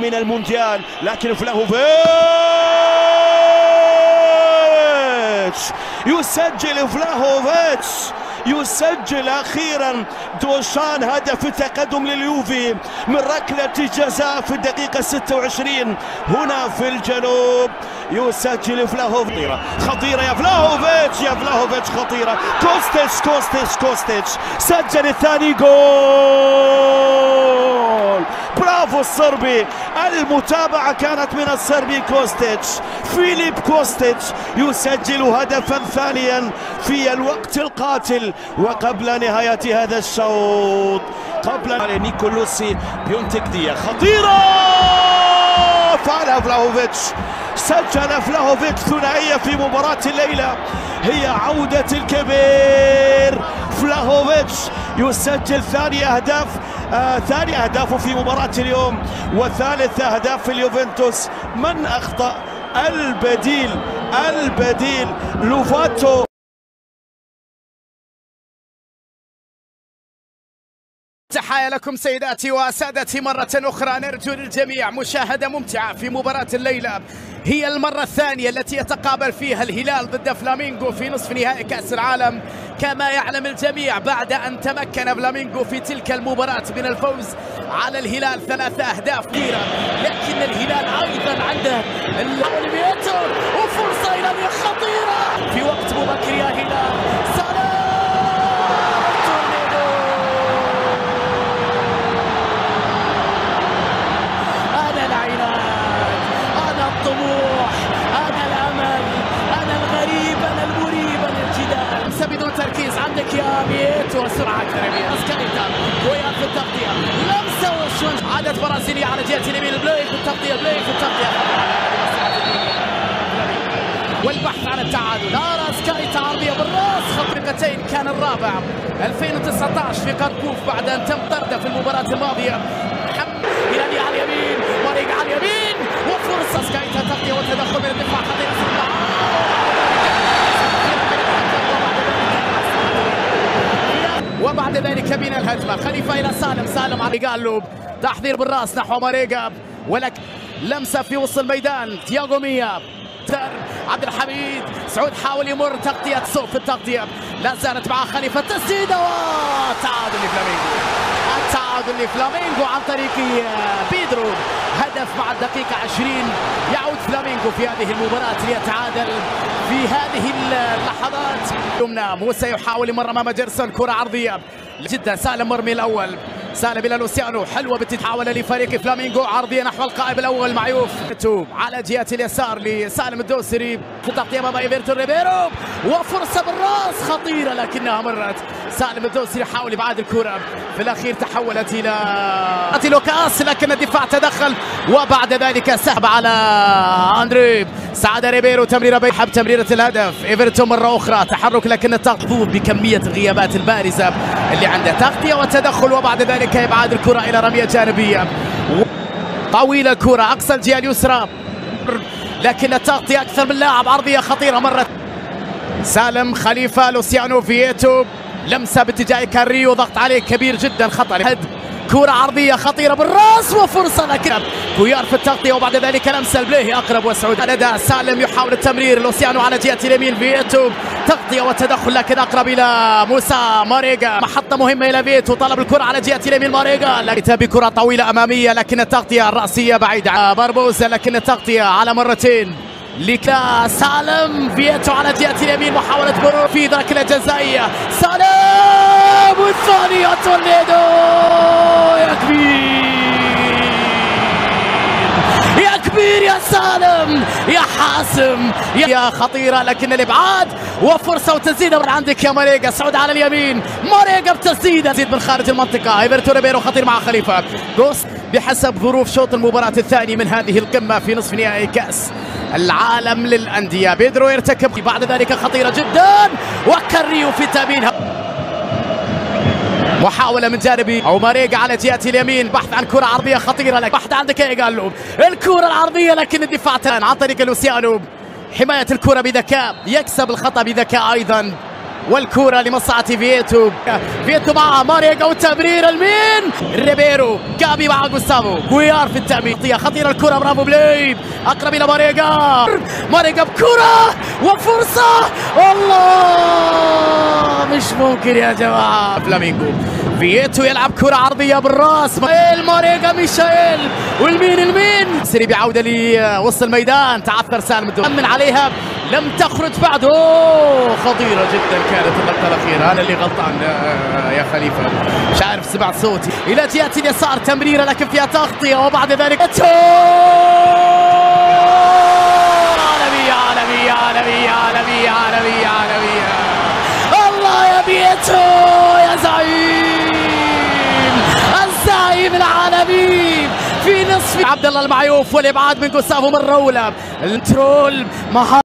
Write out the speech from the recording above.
من المونديال، لكن فلاهوفيتش يسجل. فلاهوفيتش يسجل أخيرا. دوشان هدف التقدم لليوفي من ركلة جزاء في الدقيقة 26 هنا في الجنوب. يسجل فلاهوفيتش. خطيرة يا فلاهوفيتش، يا فلاهوفيتش خطيرة. كوستيتش سجل الثاني جول. برافو الصربي، المتابعة كانت من الصربي كوستيتش. فيليب كوستيتش يسجل هدفا ثانيا في الوقت القاتل وقبل نهاية هذا الشوط. قبل نيكولوسي بيونتكدية خطيرة، فعلها فلاهوفيتش. سجل فلاهوفيتش ثنائية في مباراة الليلة، هي عودة الكبير. فلاهوفيتش يسجل ثاني أهدافه في مباراة اليوم، وثالث أهداف اليوفنتوس. من أخطأ؟ البديل لوفاتو. تحية لكم سيداتي وسادتي مرة أخرى. نرجو للجميع مشاهدة ممتعة في مباراة الليلة. هي المرة الثانية التي يتقابل فيها الهلال ضد فلامينغو في نصف نهائي كأس العالم. كما يعلم الجميع بعد أن تمكن فلامينغو في تلك المباراة من الفوز على الهلال 3 أهداف كثيرة، لكن الهلال أيضا عنده الأولوياتور وفرصة إلى خطيرة في وقت مبكر. يا هلال الطموح، أنا الأمل، أنا الغريب، أنا المريب، أنا الجدال. بدون تركيز عندك يا ميتو، سرعة أكثر يا ميتو. اسكاليتا ويا في التغطية، لمسة وشون. عادت برازيلية على جهة اليمين، بلاي في التغطية، والبحث عن التعادل. أرى اسكاليتا عرضية بالراس، خطيرتين. كان الرابع 2019 في قرقوف بعد أن تم طرده في المباراة الماضية. هلالي على اليمين، وريق على اليمين، وفرصة سكايتا تغطية وتدخل من الدفاع خطير. وبعد ذلك من الهجمة خليفة إلى سالم على قالوب، تحضير بالراس نحو ماريجا، ولك لمسة في وسط الميدان. تياغو ميا، عبد الحميد سعود حاول يمر، تغطية سوء في التغطية، لا زالت مع خليفة. تسديدة وتعادل لفلامينغو عن طريق بيدرو. هدف مع الدقيقة 20. يعود فلامينغو في هذه المباراة ليتعادل في هذه اللحظات. يمنى موسى يحاول يمر امام جيرسون، كرة عرضية جدا. سالم مرمي الأول، سالم إلى لوسيانو، حلوة بتتحول لفريق فلامينغو، عرضية نحو القائم الأول معيوف على جهة اليسار لسالم الدوسري في تغطية أمام إيفرتون ريبيرو، وفرصة بالراس خطيرة لكنها مرت. سالم الدوسري حاول يبعد الكرة، في الأخير تحولت إلى لوكاس، لكن الدفاع تدخل، وبعد ذلك سحب على أندري. سعد ريبيرو، تمريرة بيحب تمريرة الهدف. إيفرتون مرة أخرى تحرك، لكن محظوظ بكمية الغيابات البارزة اللي عنده. تغطية وتدخل، وبعد ذلك إبعاد الكرة إلى رمية جانبية طويلة. الكرة أقصى الجهة اليسرى، لكن التغطية أكثر من لاعب. عرضية خطيرة مرت. سالم، خليفة، لوسيانو، فييتو، لمسة باتجاه كاريو، ضغط عليه كبير جدا، خطر. كرة عرضية خطيرة بالراس، وفرصة لكن كويار في التغطية، وبعد ذلك لمسة البليهي أقرب وسعود. لدى سالم يحاول التمرير، لوسيانو على جهة اليمين، فييتو تغطية وتدخل، لكن أقرب إلى موسى ماريجا. محطة مهمة إلى فييتو، طلب الكرة على جهة اليمين ماريجا، لكن بكرة طويلة أمامية، لكن التغطية الرأسية بعيدة. باربوزا، لكن التغطية على مرتين لكلا سالم. فييتو على جهة اليمين، محاولة مرور في ركلة جزائية. سالم والثانية تورنيدو. يا كبير يا سالم، يا حاسم، يا خطيرة، لكن الإبعاد وفرصة وتسديدة من عندك يا ماريجا. سعود على اليمين، ماريجا بتسديدة زيد من خارج المنطقة. إيفرتون ريبيرو خطير مع خليفة. جوست بحسب ظروف شوط المباراة الثاني من هذه القمة في نصف نهائي كأس العالم للأندية. بيدرو يرتكب بعد ذلك خطيرة جدا، وكاريو في تأمينها. محاولة من جانبي أو ماريجا على جهة اليمين، بحث عن كرة عرضية خطيرة، لك بحث عندك ايه قالوا الكرة العرضية، لكن الدفاع عن طريق لوسيانو. حماية الكرة بذكاء، يكسب الخطأ بذكاء أيضا والكرة لمصلحة فييتو. فييتو مع ماريجا والتمرير المين ريبيرو. جابي مع جوستافو جويار في التأمين. خطيرة الكرة، برافو بليد، أقرب إلى ماريجا. ماريجا بكرة وفرصة، الله مش ممكن يا جماعة. فلامينغو. فييتو يلعب كرة عرضية بالراس. ماريجا ميشائيل والمين سري بعودة لوسط الميدان. تعثر سالم الدور من عليها، لم تخرج بعد. خطيرة جدا كانت اللقطة الأخيرة. أنا اللي غلطان يا خليفة، مش عارف سمعت صوتي. إلى جهة اليسار تمريرة لكن فيها تغطية، وبعد ذلك عالمية عالمية عالمية عالمية عالمية عالمية. الله يا بيتو يا زعيم، الزعيم العالمي في نصف. عبد الله المعيوف والابعاد من جوستافو مرة أولى. الكنترول